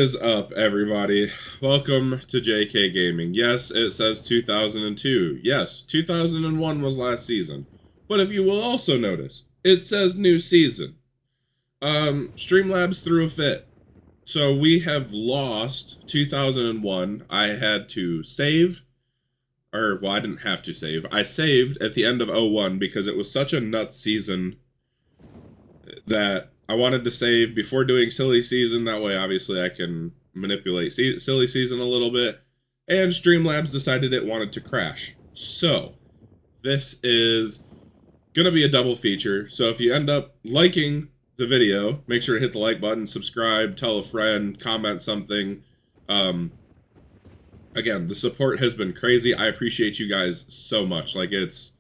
is up, everybody? Welcome to JK Gaming. Yes, it says 2002. Yes, 2001 was last season. But if you will also notice, it says new season. Streamlabs threw a fit. So we have lost 2001. I had to save. Well, I didn't have to save. I saved at the end of 01 because it was such a nuts season that I wanted to save before doing silly season. That way, obviously, I can manipulate silly season a little bit. And Streamlabs decided it wanted to crash. So, this is going to be a double feature. So if you end up liking the video, make sure to hit the like button, subscribe, tell a friend, comment something. Again, the support has been crazy. I appreciate you guys so much. Like, it's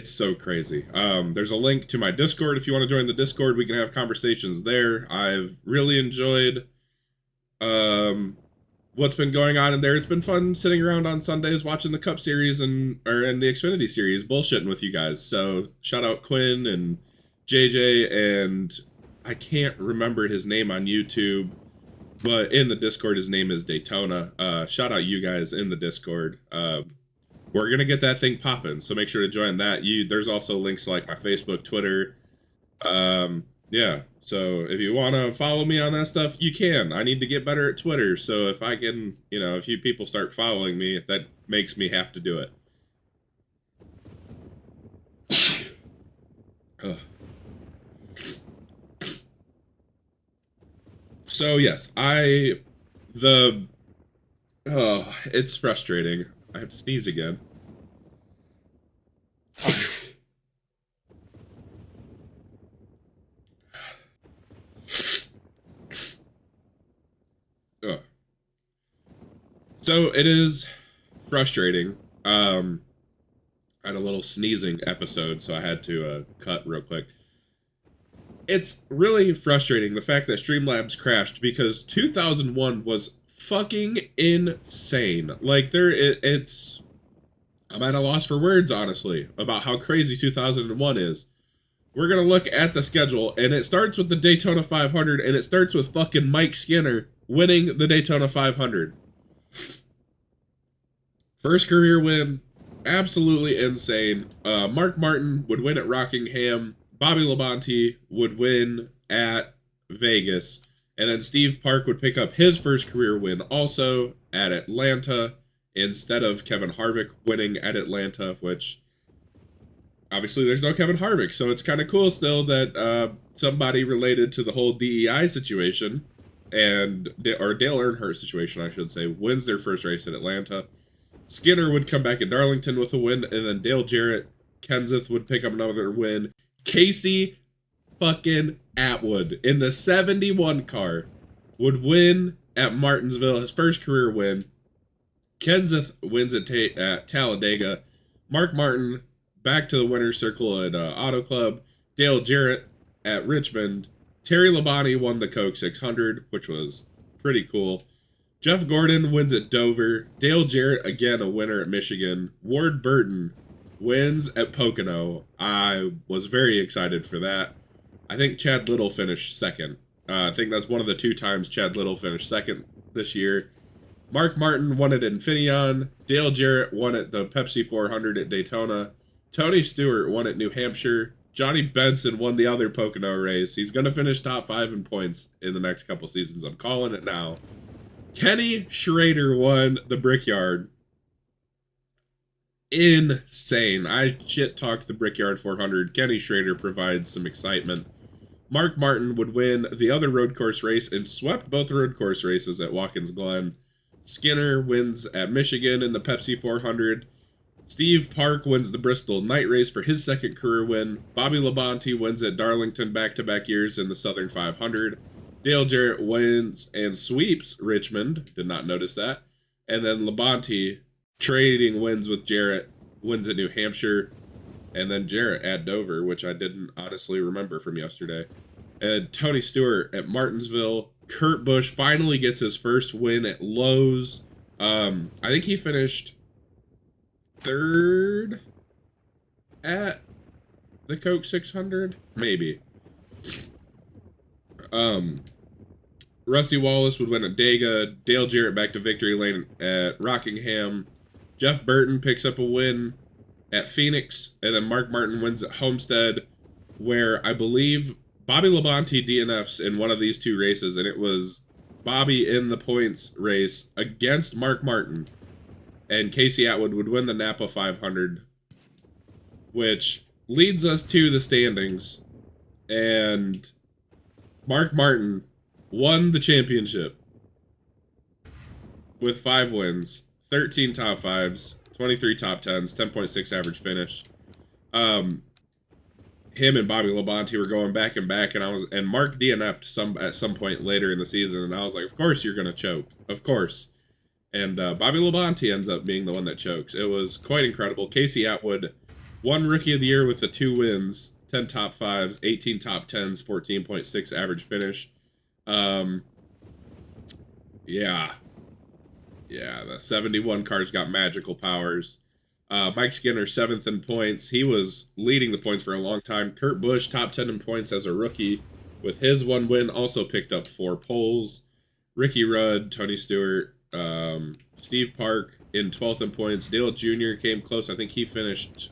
so crazy. There's a link to my Discord. If you want to join the Discord, we can have conversations there. I've really enjoyed what's been going on in there. It's been fun sitting around on Sundays watching the Cup Series and the Xfinity Series, bullshitting with you guys. So shout out Quinn and JJ, and I can't remember his name on YouTube, but in the Discord his name is Daytona. Shout out you guys in the Discord. We're gonna get that thing popping, so make sure to join that. There's also links to like my Facebook, Twitter. Yeah. So if you want to follow me on that stuff, you can. I need to get better at Twitter, so if I can, if you people start following me, that makes me have to do it. So yes, it's frustrating. I have to sneeze again. So it is frustrating. I had a little sneezing episode, so I had to cut real quick. It's really frustrating, the fact that Streamlabs crashed, because 2001 was fucking insane. Like, I'm at a loss for words, honestly, about how crazy 2001 is. We're gonna look at the schedule, and it starts with the Daytona 500, and it starts with fucking Mike Skinner winning the Daytona 500. First career win, absolutely insane. Mark Martin would win at Rockingham. Bobby Labonte would win at Vegas. And then Steve Park would pick up his first career win also at Atlanta, instead of Kevin Harvick winning at Atlanta, which obviously there's no Kevin Harvick. So it's kind of cool still that somebody related to the whole DEI situation, or Dale Earnhardt situation, I should say, wins their first race at Atlanta. Skinner would come back at Darlington with a win, and then Dale Jarrett, Kenseth would pick up another win. Casey fucking Atwood in the 71 car would win at Martinsville, his first career win. Kenseth wins at Talladega. Mark Martin back to the winner's circle at Auto Club. Dale Jarrett at Richmond. Terry Labonte won the Coke 600, which was pretty cool. Jeff Gordon wins at Dover. Dale Jarrett, again, a winner at Michigan. Ward Burton wins at Pocono. I was very excited for that. I think Chad Little finished second. I think that's one of the 2 times Chad Little finished second this year. Mark Martin won at Infineon. Dale Jarrett won at the Pepsi 400 at Daytona. Tony Stewart won at New Hampshire. Johnny Benson won the other Pocono race. He's going to finish top 5 in points in the next couple seasons. I'm calling it now. Kenny Schrader won the Brickyard. Insane. I shit-talked the Brickyard 400. Kenny Schrader provides some excitement. Mark Martin would win the other road course race and swept both road course races at Watkins Glen. Skinner wins at Michigan in the Pepsi 400. Steve Park wins the Bristol night race for his second career win. Bobby Labonte wins at Darlington back-to-back years in the Southern 500. Dale Jarrett wins and sweeps Richmond. Did not notice that. And then Labonte trading wins with Jarrett, wins at New Hampshire, and then Jarrett at Dover, which I didn't honestly remember from yesterday. And Tony Stewart at Martinsville. Kurt Busch finally gets his first win at Lowe's. I think he finished 3rd at the Coke 600, maybe. Rusty Wallace would win at Dega. Dale Jarrett back to victory lane at Rockingham. Jeff Burton picks up a win at Phoenix. And then Mark Martin wins at Homestead, where I believe Bobby Labonte DNFs in one of these two races. And it was Bobby in the points race against Mark Martin. And Casey Atwood would win the Napa 500, which leads us to the standings. And Mark Martin won the championship with 5 wins, 13 top 5s, 23 top 10s, 10.6 average finish. Him and Bobby Labonte were going back and back, and Mark DNF'd at some point later in the season, and I was like, of course you're gonna choke, of course. And Bobby Labonte ends up being the one that chokes. It was quite incredible. Casey Atwood won Rookie of the Year with the 2 wins, 10 top 5s, 18 top 10s, 14.6 average finish. Yeah, the 71 car's got magical powers. Mike Skinner, 7th in points. He was leading the points for a long time. Kurt Busch, top 10 in points as a rookie. With his 1 win, also picked up 4 poles. Ricky Rudd, Tony Stewart, Steve Park in 12th in points. Dale Jr. came close. I think he finished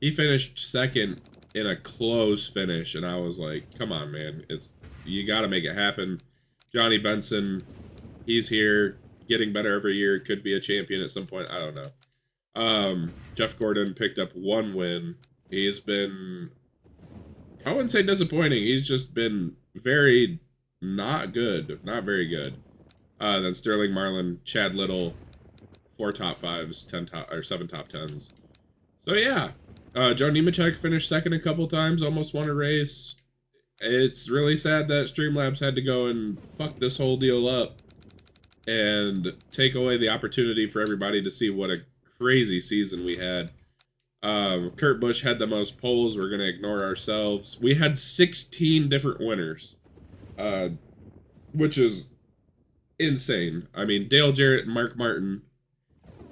2nd in a close finish, and I was like, come on, man. You got to make it happen. Johnny Benson, he's here, getting better every year. Could be a champion at some point. I don't know. Jeff Gordon picked up 1 win. He's been, I wouldn't say disappointing. He's just been very not good. Not very good. Then Sterling Marlin, Chad Little, 4 top 5s, 7 top 10s. So yeah, Joe Nemechek finished 2nd a couple times, almost won a race. It's really sad that Streamlabs had to go and fuck this whole deal up and take away the opportunity for everybody to see what a crazy season we had. Kurt Busch had the most poles. We're going to ignore ourselves. We had 16 different winners, which is insane. I mean, Dale Jarrett and Mark Martin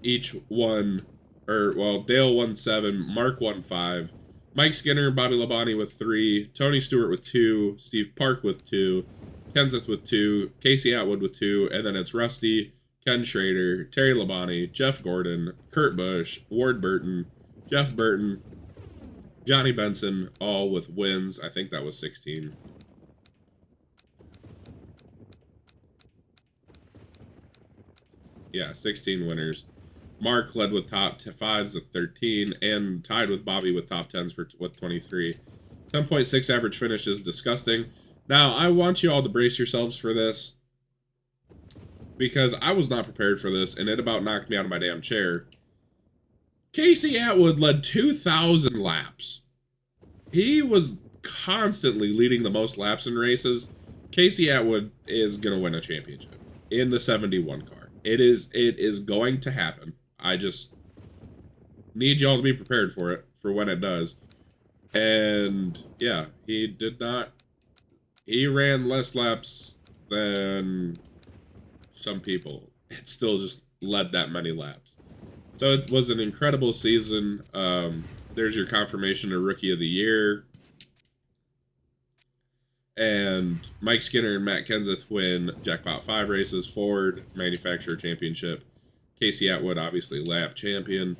each won, Dale won 7, Mark won 5. Mike Skinner and Bobby Labonte with 3, Tony Stewart with 2, Steve Park with 2, Kenseth with 2, Casey Atwood with 2, and then it's Rusty, Ken Schrader, Terry Labonte, Jeff Gordon, Kurt Busch, Ward Burton, Jeff Burton, Johnny Benson, all with wins. I think that was 16. Yeah, 16 winners. Mark led with top 5s at 13 and tied with Bobby with top 10s with 23. 10.6 average finish is disgusting. Now, I want you all to brace yourselves for this, because I was not prepared for this, and it about knocked me out of my damn chair. Casey Atwood led 2,000 laps. He was constantly leading the most laps in races. Casey Atwood is going to win a championship in the 71 car. It is going to happen. I just need y'all to be prepared for it, for when it does. And yeah, he ran less laps than some people. It still just led that many laps. So it was an incredible season. There's your confirmation of Rookie of the Year. And Mike Skinner and Matt Kenseth win Jackpot 5 races, Ford Manufacturer Championship. Casey Atwood, obviously, lap champion.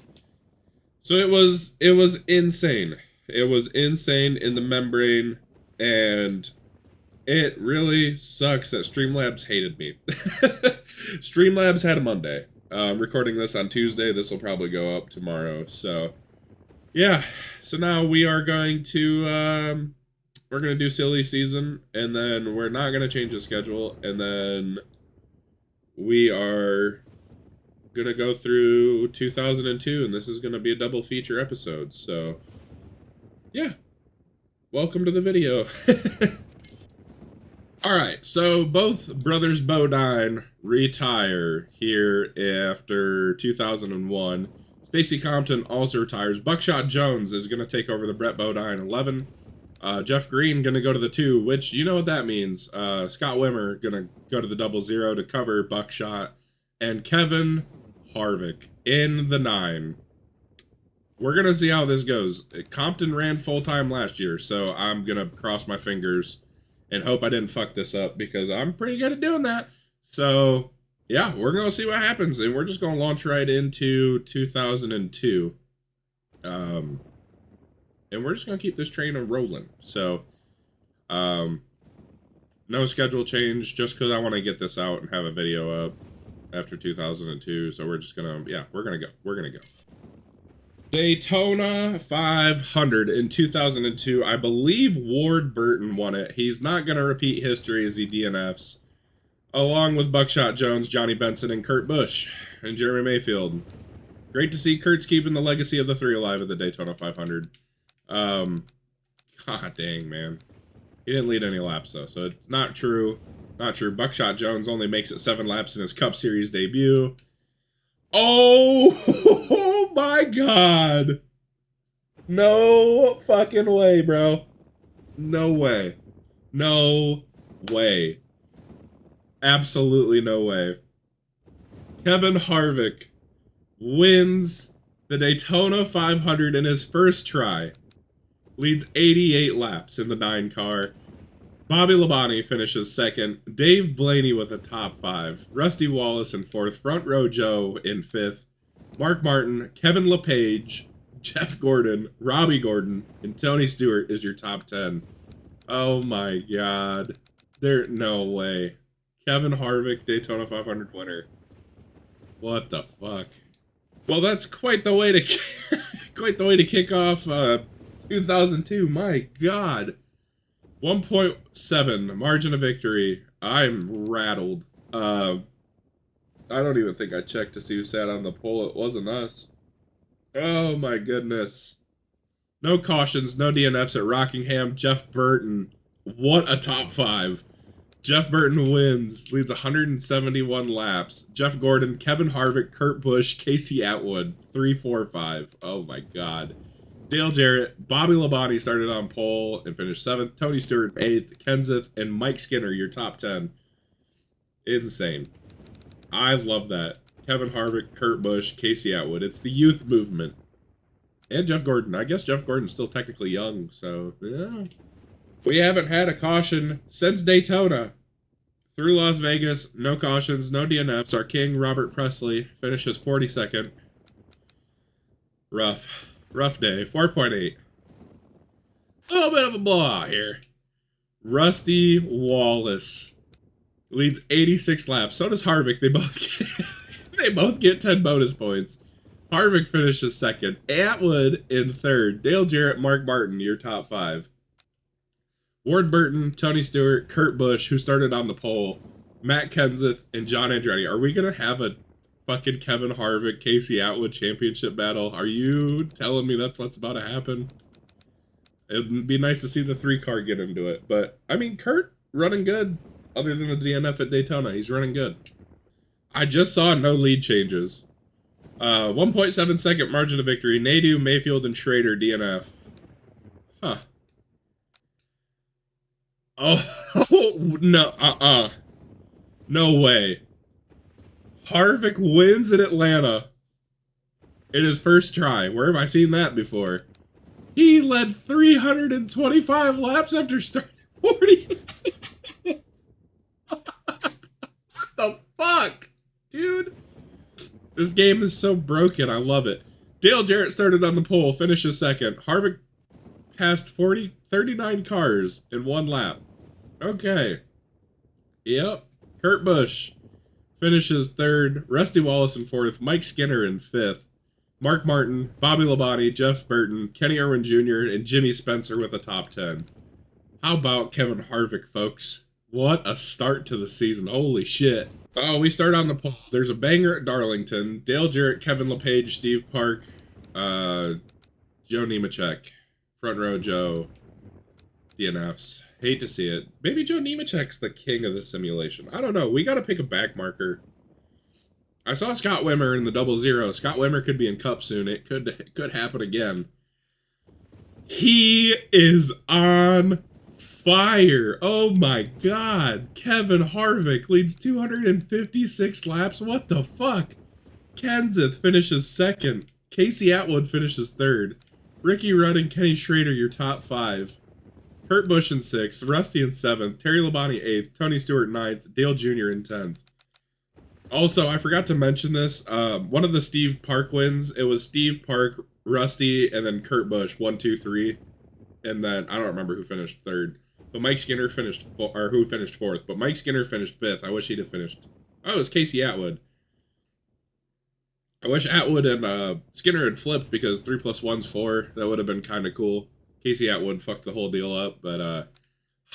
So it was insane. It was insane in the membrane, and it really sucks that Streamlabs hated me. Streamlabs had a Monday. I'm recording this on Tuesday. This will probably go up tomorrow. So, yeah. So now we are going to we're going to do silly season, and then we're not going to change the schedule, and then we are going to go through 2002, and this is going to be a double feature episode. So, yeah. Welcome to the video. Alright, so both brothers Bodine retire here after 2001. Stacy Compton also retires. Buckshot Jones is going to take over the Brett Bodine 11. Jeff Green going to go to the 2, which you know what that means. Scott Wimmer going to go to the 00 to cover Buckshot. And Kevin Harvick in the 9. We're going to see how this goes. Compton ran full-time last year, so I'm going to cross my fingers and hope I didn't fuck this up because I'm pretty good at doing that. So, yeah, we're going to see what happens, and we're just going to launch right into 2002. And we're just going to keep this train rolling. So, no schedule change, just because I want to get this out and have a video up after 2002. So we're just going to, yeah, we're going to go. We're going to go. Daytona 500 in 2002. I believe Ward Burton won it. He's not going to repeat history as he DNFs, along with Buckshot Jones, Johnny Benson, and Kurt Busch, and Jeremy Mayfield. Great to see Kurt's keeping the legacy of the three alive at the Daytona 500. God dang, man. He didn't lead any laps, though, so it's not true. Not true. Buckshot Jones only makes it 7 laps in his Cup Series debut. Oh my God. No fucking way, bro. No way. No way. Absolutely no way. Kevin Harvick wins the Daytona 500 in his first try. Leads 88 laps in the 9 car. Bobby Labonte finishes second. Dave Blaney with a top 5. Rusty Wallace in 4th. Front Row Joe in 5th. Mark Martin, Kevin LePage, Jeff Gordon, Robbie Gordon, and Tony Stewart is your top 10. Oh my God. No way. Kevin Harvick, Daytona 500 winner. What the fuck? Well, that's quite the way to kick off 2002. My God. 1.7 margin of victory. I'm rattled. I don't even think I checked to see who sat on the pole. It wasn't us. Oh my goodness. No cautions, no DNFs at Rockingham. Jeff Burton. What a top 5. Jeff Burton wins, leads 171 laps. Jeff Gordon, Kevin Harvick, Kurt Busch, Casey Atwood, 3, 4, 5. Oh my God. Dale Jarrett, Bobby Labonte started on pole and finished 7th. Tony Stewart 8th. Kenseth and Mike Skinner, your top 10. Insane. I love that. Kevin Harvick, Kurt Busch, Casey Atwood. It's the youth movement. And Jeff Gordon. I guess Jeff Gordon's still technically young, so yeah. We haven't had a caution since Daytona. Through Las Vegas, no cautions, no DNFs. Our king, Robert Presley, finishes 42nd. Rough day. 4.8. A little bit of a blowout here. Rusty Wallace leads 86 laps. So does Harvick. They both get 10 bonus points. Harvick finishes 2nd. Atwood in 3rd. Dale Jarrett, Mark Martin, your top 5. Ward Burton, Tony Stewart, Kurt Busch, who started on the pole, Matt Kenseth, and John Andretti. Are we going to have a fucking Kevin Harvick, Casey Atwood championship battle? Are you telling me that's what's about to happen? It'd be nice to see the 3-car get into it. But, I mean, Kurt running good. Other than the DNF at Daytona, he's running good. I just saw no lead changes. 1.7 second margin of victory. Nadeau, Mayfield, and Schrader DNF. Huh. Oh, no, no way. Harvick wins in Atlanta in his first try. Where have I seen that before? He led 325 laps after starting 40. What the fuck? Dude. This game is so broken. I love it. Dale Jarrett started on the pole, finishes 2nd. Harvick passed 39 cars in 1 lap. Okay. Yep. Kurt Busch finishes 3rd. Rusty Wallace in 4th. Mike Skinner in 5th. Mark Martin, Bobby Labonte, Jeff Burton, Kenny Irwin Jr., and Jimmy Spencer with a top 10. How about Kevin Harvick, folks? What a start to the season. Holy shit. Oh, we start on the pole. There's a banger at Darlington. Dale Jarrett, Kevin LePage, Steve Park, Joe Nemechek. Front Row Joe. DNFs. Hate to see it. Maybe Joe Nemechek's the king of the simulation. I don't know. We got to pick a back marker. I saw Scott Wimmer in the 00. Scott Wimmer could be in Cup soon. It could happen again. He is on fire. Oh my God. Kevin Harvick leads 256 laps. What the fuck? Kenseth finishes 2nd. Casey Atwood finishes 3rd. Ricky Rudd and Kenny Schrader, your top 5. Kurt Busch in 6th, Rusty in 7th, Terry Labonte 8th, Tony Stewart 9th, Dale Jr. in 10th. Also, I forgot to mention this. One of the Steve Park wins, it was Steve Park, Rusty, and then Kurt Busch, 1, 2, 3. And then, I don't remember who finished 3rd. But Mike Skinner finished, or who finished 4th. But Mike Skinner finished 5th. I wish he'd have finished. Oh, it was Casey Atwood. I wish Atwood and Skinner had flipped because 3 + 1's 4. That would have been kind of cool. Casey Atwood fucked the whole deal up, but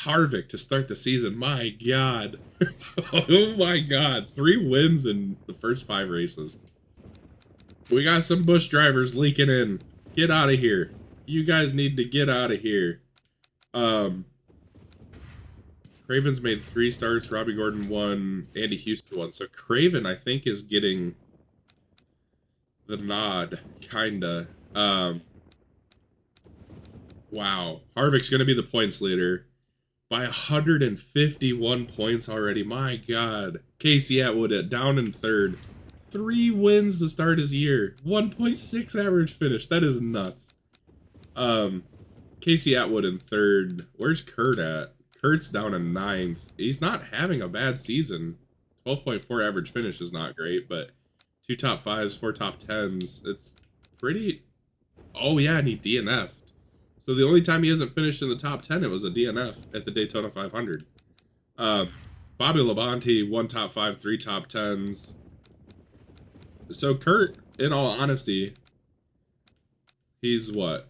Harvick to start the season, my God. Oh my God, 3 wins in the first 5 races. We got some Busch drivers leaking in. Get out of here. You guys need to get out of here. Craven's made 3 starts, Robbie Gordon 1, Andy Houston 1. So Craven, I think, is getting the nod, kinda. Wow. Harvick's going to be the points leader by 151 points already. My God. Casey Atwood down in 3rd. 3 wins to start his year. 1.6 average finish. That is nuts. Casey Atwood in 3rd. Where's Kurt at? Kurt's down in 9th. He's not having a bad season. 12.4 average finish is not great, but 2 top 5s, 4 top 10s. It's pretty... Oh, yeah, and he DNF'd. So the only time he hasn't finished in the top 10, it was a DNF at the Daytona 500. Bobby Labonte, 1 top 5, 3 top 10s. So Kurt, in all honesty, he's what?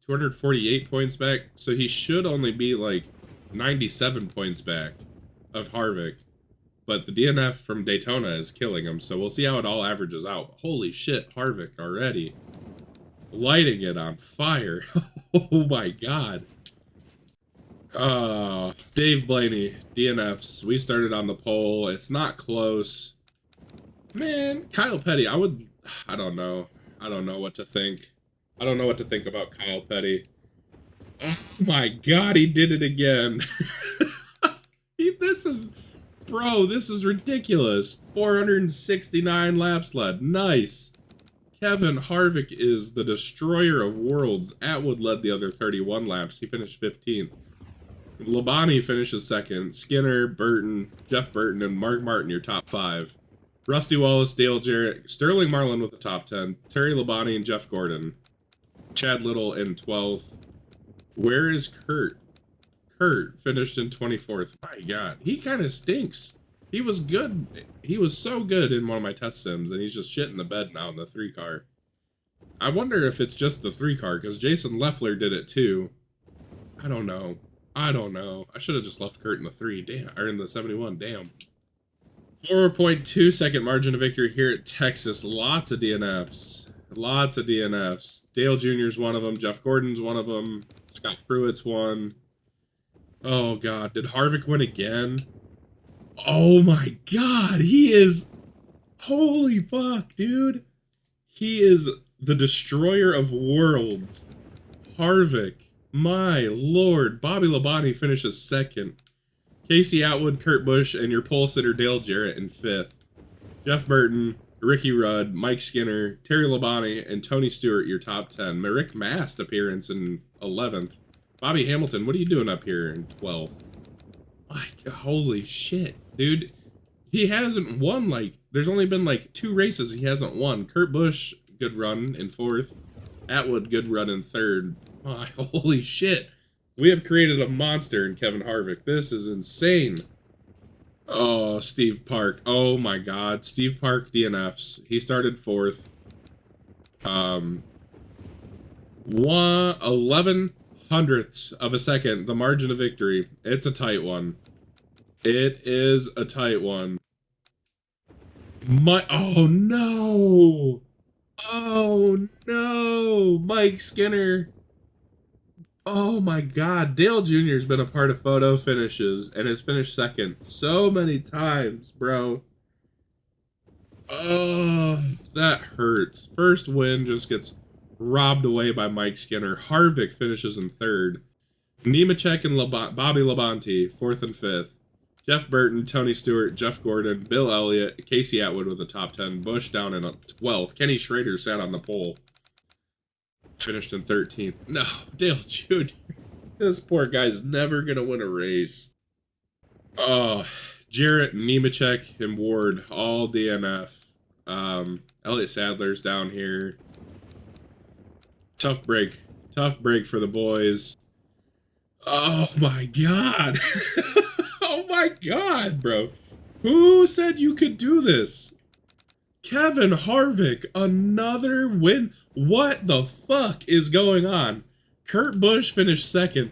248 points back? So he should only be like 97 points back of Harvick. But the DNF from Daytona is killing him, so we'll see how it all averages out. Holy shit, Harvick already. Lighting it on fire. Oh my God. Dave Blaney, DNFs. We started on the pole. It's not close. Man, Kyle Petty, I don't know. I don't know what to think. I don't know what to think about Kyle Petty. Oh my God, he did it again. This is ridiculous. 469 laps led. Nice. Kevin Harvick is the destroyer of worlds. Atwood led the other 31 laps. He finished 15th. Labonte finishes 2nd. Skinner, Burton, Jeff Burton, and Mark Martin, your top 5. Rusty Wallace, Dale Jarrett, Sterling Marlin with the top 10. Terry Labonte and Jeff Gordon. Chad Little in 12th. Where is Kurt? Kurt finished in 24th. My God, he kind of stinks. He was good. He was so good in one of my test sims, and he's just shit in the bed now in the 3 car. I wonder if it's just the 3 car, because Jason Leffler did it too. I don't know. I should have just left Kurt in the 3. Damn, or in the 71. Damn. 4.2 second margin of victory here at Texas. Lots of DNFs. Lots of DNFs. Dale Jr.'s one of them. Jeff Gordon's one of them. Scott Pruitt's one. Oh, God. Did Harvick win again? Oh, my God. He is... Holy fuck, dude. He is the destroyer of worlds. Harvick. My lord. Bobby Labonte finishes 2nd. Casey Atwood, Kurt Busch, and your pole sitter Dale Jarrett in 5th. Jeff Burton, Ricky Rudd, Mike Skinner, Terry Labonte, and Tony Stewart, your top 10. Rick Mast appearance in 11th. Bobby Hamilton, what are you doing up here in 12th? My God, holy shit, dude. He hasn't won, like, there's only been, like, 2 races he hasn't won. Kurt Busch, good run in 4th. Atwood, good run in 3rd. My holy shit. We have created a monster in Kevin Harvick. This is insane. Oh, Steve Park. Oh, my God. Steve Park DNFs. He started 4th. 11 hundredths of a second, the margin of victory. It's a tight one. It is a tight one. Oh no! Oh no! Mike Skinner. Oh my God. Dale Jr.'s been a part of photo finishes and has finished 2nd so many times, bro. Oh, that hurts. First win just gets robbed away by Mike Skinner. Harvick finishes in 3rd. Nemechek and Bobby Labonte, 4th and 5th. Jeff Burton, Tony Stewart, Jeff Gordon, Bill Elliott, Casey Atwood with the top 10. Busch down in 12th. Kenny Schrader sat on the pole. Finished in 13th. No, Dale Jr. This poor guy's never gonna win a race. Oh, Jarrett, Nemechek, and Ward all DNF. Elliott Sadler's down here. Tough break. Tough break for the boys. Oh my god. Oh my god, bro. Who said you could do this? Kevin Harvick, another win. What the fuck is going on? Kurt Busch finished second.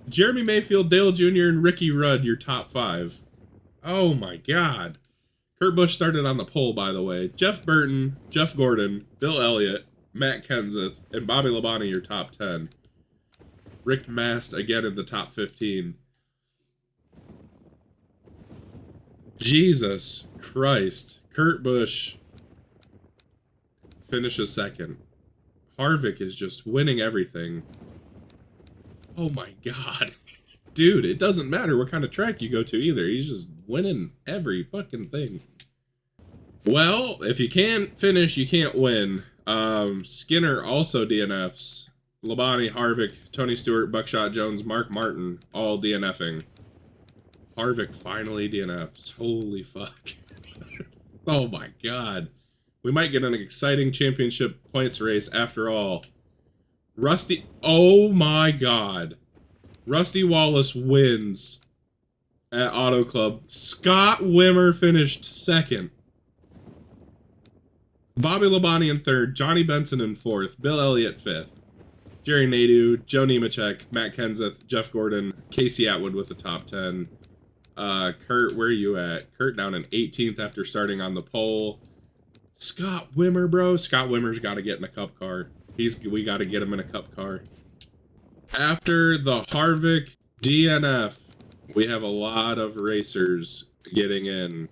Jeremy Mayfield, Dale Jr., and Ricky Rudd, your top 5. Oh my god. Kurt Busch started on the pole, by the way. Jeff Burton, Jeff Gordon, Bill Elliott, Matt Kenseth, and Bobby Labonte, your top 10. Rick Mast, again in the top 15. Jesus Christ. Kurt Busch finishes second. Harvick is just winning everything. Oh my god. Dude, it doesn't matter what kind of track you go to either. He's just winning every fucking thing. Well, if you can't finish, you can't win. Skinner also DNFs. Labonte, Harvick, Tony Stewart, Buckshot Jones, Mark Martin, all DNFing. Harvick finally DNFs. Holy fuck. Oh my god. We might get an exciting championship points race after all. Rusty, oh my god. Rusty Wallace wins at Auto Club. Scott Wimmer finished second. Bobby Labonte in third. Johnny Benson in fourth. Bill Elliott fifth. Jerry Nadeau, Joe Nemechek, Matt Kenseth, Jeff Gordon, Casey Atwood with the top 10. Kurt, where are you at? Kurt down in 18th after starting on the pole. Scott Wimmer, bro. Scott Wimmer's got to get in a cup car. We got to get him in a cup car. After the Harvick DNF, we have a lot of racers getting in.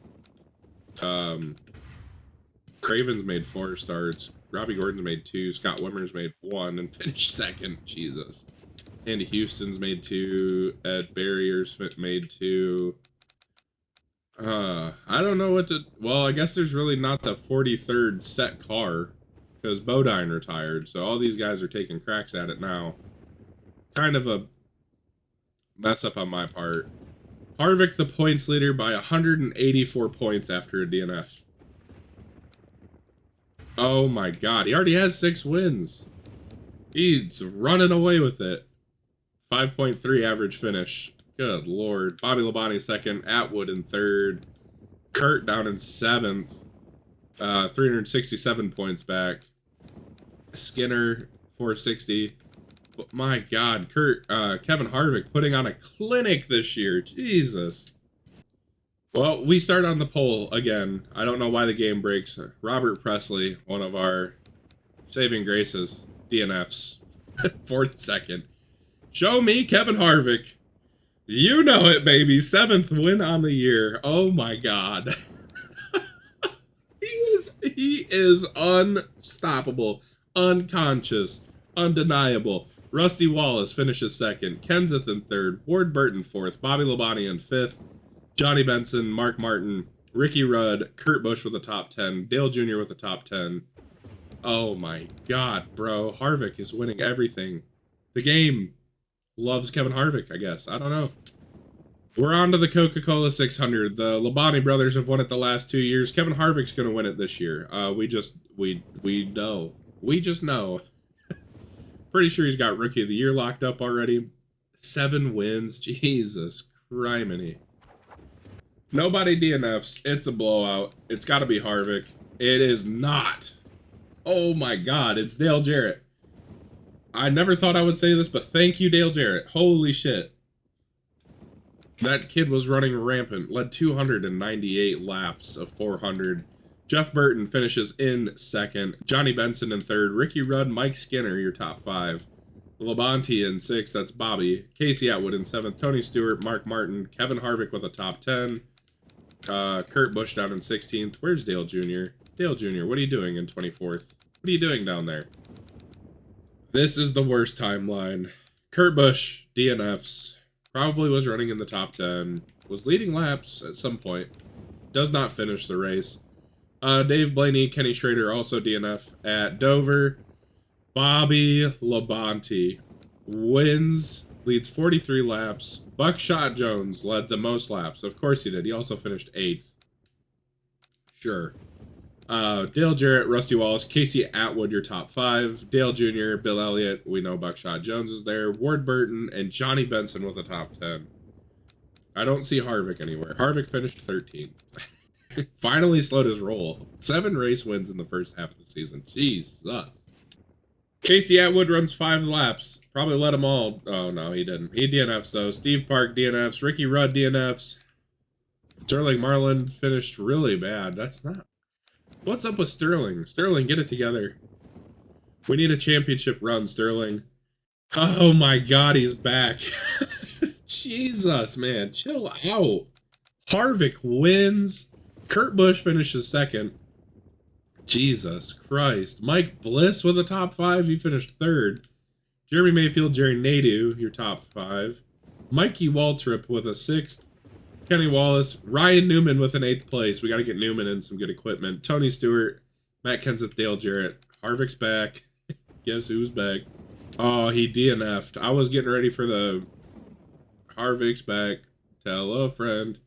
Craven's made 4 starts. Robbie Gordon's made 2. Scott Wimmer's made 1 and finished second. Jesus. Andy Houston's made 2. Ed Barrier's made 2. I don't know what to... Well, I guess there's really not the 43rd set car because Bodine retired. So all these guys are taking cracks at it now. Kind of a mess up on my part. Harvick the points leader by 184 points after a DNF. Oh my god, he already has 6 wins. He's running away with it. 5.3 average finish. Good lord. Bobby Labonte second, Atwood in third. Kurt down in 7th. 367 points back. Skinner 460. But my god, Kevin Harvick putting on a clinic this year. Jesus. Well, we start on the pole again. I don't know why the game breaks. Robert Presley, one of our saving graces, DNFs, 4th second. Show me Kevin Harvick. You know it, baby. 7th win on the year. Oh my god. He is unstoppable, unconscious, undeniable. Rusty Wallace finishes 2nd. Kenseth in 3rd. Ward Burton 4th. Bobby Labonte in 5th. Johnny Benson, Mark Martin, Ricky Rudd, Kurt Busch with the top 10, Dale Jr. with the top 10. Oh my god, bro. Harvick is winning everything. The game loves Kevin Harvick, I guess. I don't know. We're on to the Coca-Cola 600. The Labonte brothers have won it the last 2 years. Kevin Harvick's going to win it this year. We know. We just know. Pretty sure he's got Rookie of the Year locked up already. 7 wins. Jesus criminy. Nobody DNFs. It's a blowout. It's got to be Harvick. It is not. Oh my god, it's Dale Jarrett. I never thought I would say this, but thank you, Dale Jarrett. Holy shit. That kid was running rampant. Led 298 laps of 400. Jeff Burton finishes in 2nd. Johnny Benson in 3rd. Ricky Rudd, Mike Skinner, your top 5. Labonte in 6th. That's Bobby. Casey Atwood in 7th. Tony Stewart, Mark Martin. Kevin Harvick with a top 10. Kurt Busch down in 16th. Where's Dale Jr.? Dale Jr., what are you doing in 24th? What are you doing down there? This is the worst timeline. Kurt Busch, DNFs. Probably was running in the top 10. Was leading laps at some point. Does not finish the race. Dave Blaney, Kenny Schrader also DNF at Dover. Bobby Labonte wins leads 43 laps. Buckshot Jones led the most laps. Of course he did. He also finished 8th. Sure. Dale Jarrett, Rusty Wallace, Casey Atwood, your top 5. Dale Jr., Bill Elliott, we know Buckshot Jones is there. Ward Burton, and Johnny Benson with the top 10. I don't see Harvick anywhere. Harvick finished 13th. Finally slowed his roll. 7 race wins in the first half of the season. Jesus. Casey Atwood runs 5 laps. Probably led them all. Oh, no, he didn't. He DNFs, though. Steve Park DNFs. Ricky Rudd DNFs. Sterling Marlin finished really bad. That's not... What's up with Sterling? Sterling, get it together. We need a championship run, Sterling. Oh, my God, he's back. Jesus, man. Chill out. Harvick wins. Kurt Busch finishes 2nd. Jesus Christ. Mike Bliss with a top 5. He finished 3rd. Jeremy Mayfield, Jerry Nadeau, your top 5. Mikey Waltrip with a 6th. Kenny Wallace. Ryan Newman with an 8th place. We got to get Newman in some good equipment. Tony Stewart. Matt Kenseth, Dale Jarrett. Harvick's back. Guess who's back? Oh, he DNF'd. I was getting ready for the Harvick's back. Tell a friend.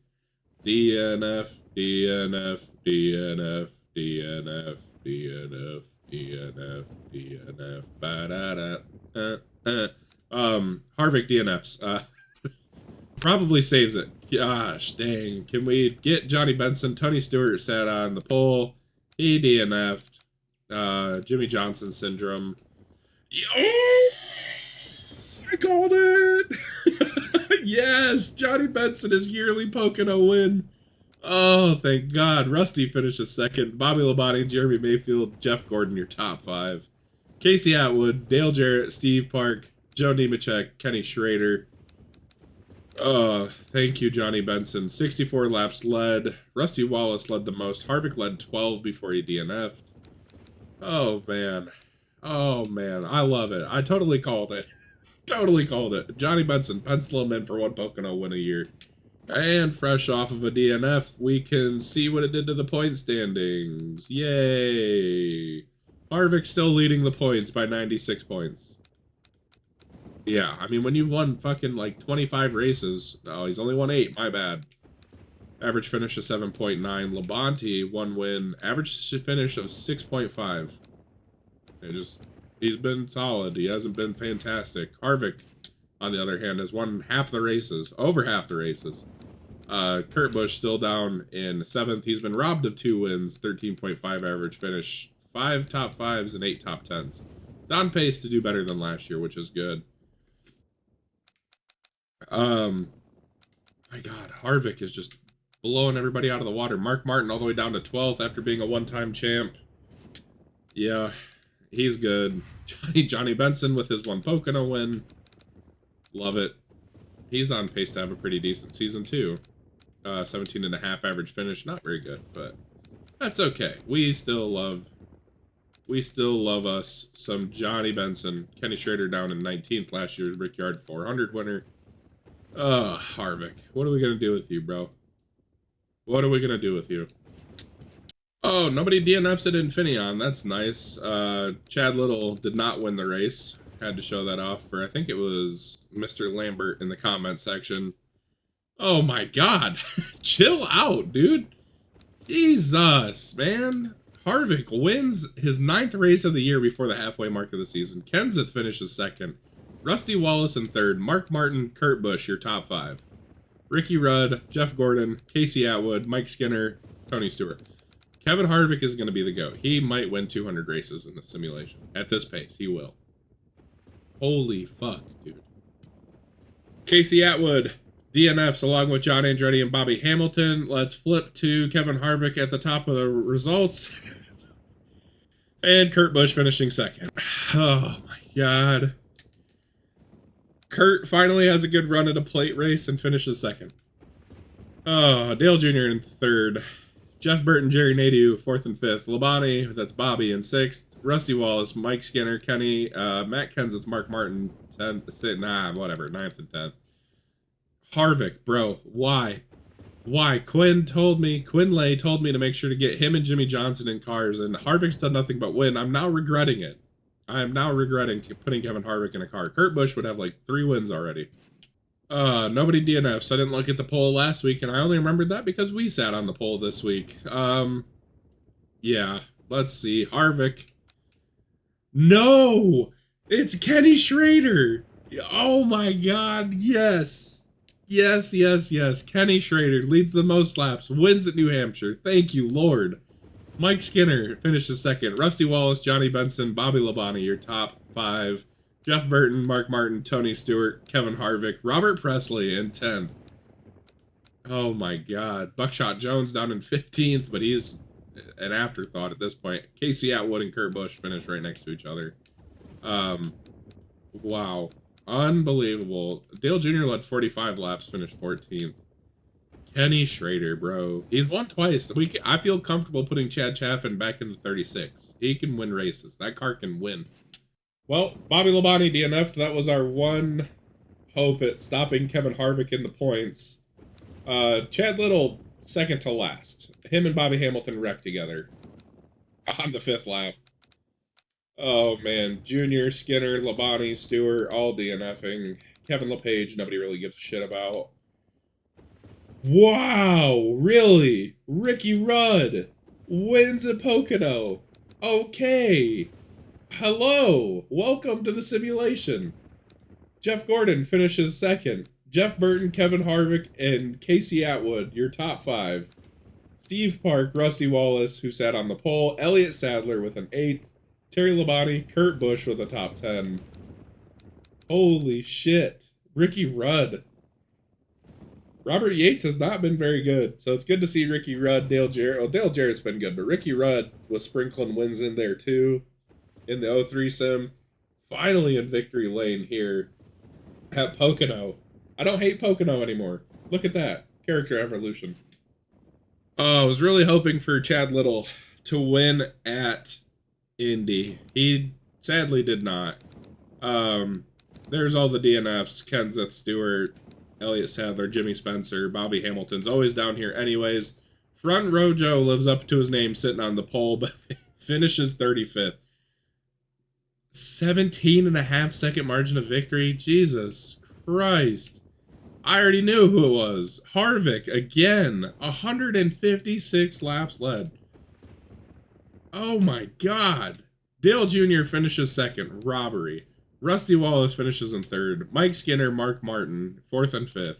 DNF, DNF, DNF. DNF, DNF, DNF, DNF, ba-da-da, Harvick DNFs, probably saves it. Gosh, dang. Can we get Johnny Benson? Tony Stewart sat on the pole. He DNF'd. Jimmy Johnson syndrome. Oh, I called it! Yes, Johnny Benson is yearly Pocono win. Oh, thank God. Rusty finishes 2nd. Bobby Labonte, Jeremy Mayfield, Jeff Gordon, your top 5. Casey Atwood, Dale Jarrett, Steve Park, Joe Nemechek, Kenny Schrader. Oh, thank you, Johnny Benson. 64 laps led. Rusty Wallace led the most. Harvick led 12 before he DNF'd. Oh, man. Oh, man. I love it. I totally called it. Totally called it. Johnny Benson, pencil him in for 1 Pocono win a year. And fresh off of a DNF, we can see what it did to the point standings. Yay! Harvick still leading the points by 96 points. Yeah, I mean, when you've won fucking like 25 races... Oh, he's only won 8, my bad. Average finish of 7.9. Labonte, 1 win. Average finish of 6.5. He's been solid. He hasn't been fantastic. Harvick, on the other hand, has won half the races. Over half the races. Kurt Busch still down in 7th. He's been robbed of 2 wins, 13.5 average finish, 5 top 5s, and 8 top 10s. He's on pace to do better than last year, which is good. My God, Harvick is just blowing everybody out of the water. Mark Martin all the way down to 12th after being a one-time champ. Yeah, he's good. Johnny Benson with his 1 Pocono win. Love it. He's on pace to have a pretty decent season, too. 17.5 average finish. Not very good, but that's okay. We still love us some Johnny Benson. Kenny Schrader down in 19th, last year's Brickyard 400 winner. Harvick. What are we going to do with you, bro? What are we going to do with you? Oh, nobody DNFs at Infineon. That's nice. Chad Little did not win the race. Had to show that off for, I think it was Mr. Lambert in the comment section. Oh my God. Chill out, dude. Jesus, man. Harvick wins his 9th race of the year before the halfway mark of the season. Kenseth finishes 2nd. Rusty Wallace in 3rd. Mark Martin, Kurt Busch, your top 5. Ricky Rudd, Jeff Gordon, Casey Atwood, Mike Skinner, Tony Stewart. Kevin Harvick is going to be the GOAT. He might win 200 races in the simulation. At this pace, he will. Holy fuck, dude. Casey Atwood, DNFs along with John Andretti and Bobby Hamilton. Let's flip to Kevin Harvick at the top of the results. And Kurt Busch finishing 2nd. Oh my God. Kurt finally has a good run at a plate race and finishes 2nd. Oh, Dale Jr. in 3rd. Jeff Burton, Jerry Nadeau, 4th and 5th. Labonte, that's Bobby, in 6th. Rusty Wallace, Mike Skinner, Kenny, Matt Kenseth, Mark Martin, 10th, whatever, 9th and 10th. Harvick, bro, why? Why? Quinn Lay told me to make sure to get him and Jimmy Johnson in cars, and Harvick's done nothing but win. I'm now regretting it. I am now regretting putting Kevin Harvick in a car. Kurt Busch would have like 3 wins already. Nobody DNFs. I didn't look at the poll last week, and I only remembered that because we sat on the poll this week. Yeah, let's see. Harvick. No! It's Kenny Schrader! Oh my god, yes! Yes, yes, yes. Kenny Schrader leads the most laps, wins at New Hampshire. Thank you, Lord. Mike Skinner finishes second. Rusty Wallace, Johnny Benson, Bobby Labonte, your top 5. Jeff Burton, Mark Martin, Tony Stewart, Kevin Harvick, Robert Presley in 10th. Oh my god. Buckshot Jones down in 15th, but he's an afterthought at this point. Casey Atwood and Kurt Busch finish right next to each other. Wow. Unbelievable. Dale Jr. led 45 laps, finished 14th. Kenny Schrader, bro. He's won twice. I feel comfortable putting Chad Chaffin back in the 36. He can win races. That car can win. Well, Bobby Labonte DNF'd. That was our one hope at stopping Kevin Harvick in the points. Chad Little, second to last. Him and Bobby Hamilton wrecked together on the 5th lap. Oh, man. Junior, Skinner, Labonte, Stewart, all DNFing. Kevin LePage, nobody really gives a shit about. Wow, really? Ricky Rudd wins at Pocono. Okay. Hello. Welcome to the simulation. Jeff Gordon finishes second. Jeff Burton, Kevin Harvick, and Casey Atwood, your top 5. Steve Park, Rusty Wallace, who sat on the pole. Elliott Sadler with an 8th. Terry Labonte, Kurt Busch with a top 10. Holy shit. Ricky Rudd. Robert Yates has not been very good, so it's good to see Ricky Rudd, Dale Jarrett. Well, Dale Jarrett's been good, but Ricky Rudd was sprinkling wins in there too in the 03 sim. Finally in victory lane here at Pocono. I don't hate Pocono anymore. Look at that. Character evolution. I was really hoping for Chad Little to win at Indy. He sadly did not. There's all the DNFs. Kenseth Stewart, Elliott Sadler, Jimmy Spencer, Bobby Hamilton's always down here anyways. Front row Joe lives up to his name sitting on the pole, but finishes 35th. 17.5 second margin of victory. Jesus Christ. I already knew who it was. Harvick, again. 156 laps led. Oh my god. Dale Jr. finishes second. Robbery. Rusty Wallace finishes in 3rd. Mike Skinner, Mark Martin, 4th and 5th.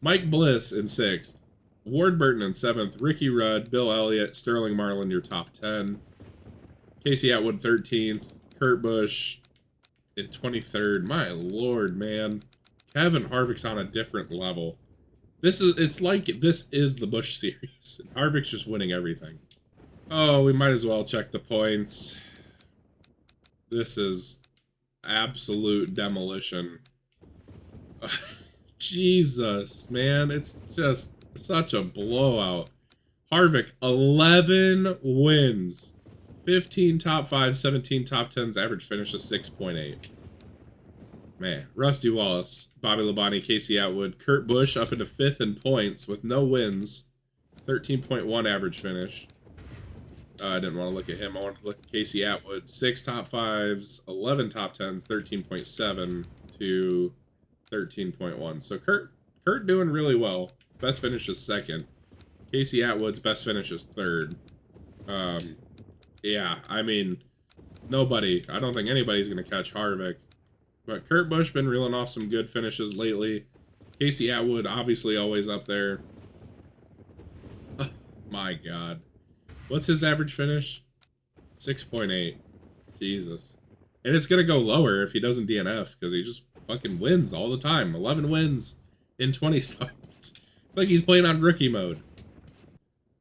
Mike Bliss in 6th. Ward Burton in 7th. Ricky Rudd, Bill Elliott, Sterling Marlin, your top 10. Casey Atwood, 13th. Kurt Busch in 23rd. My lord, man. Kevin Harvick's on a different level. It's like this is the Busch series. Harvick's just winning everything. Oh, we might as well check the points. This is absolute demolition. Jesus, man. It's just such a blowout. Harvick, 11 wins. 15 top 5, 17 top 10s, average finish of 6.8. Man, Rusty Wallace, Bobby Labonte, Casey Atwood, Kurt Busch up into 5th in points with no wins. 13.1 average finish. I didn't want to look at him. I wanted to look at Casey Atwood. 6 top 5s, 11 top 10s, 13.7 to 13.1. So Kurt doing really well. Best finish is 2nd. Casey Atwood's best finish is 3rd. Yeah, I mean, nobody. I don't think anybody's going to catch Harvick. But Kurt Busch been reeling off some good finishes lately. Casey Atwood obviously always up there. My God. What's his average finish? 6.8. Jesus. And it's going to go lower if he doesn't DNF because he just fucking wins all the time. 11 wins in 20 starts. It's like he's playing on rookie mode.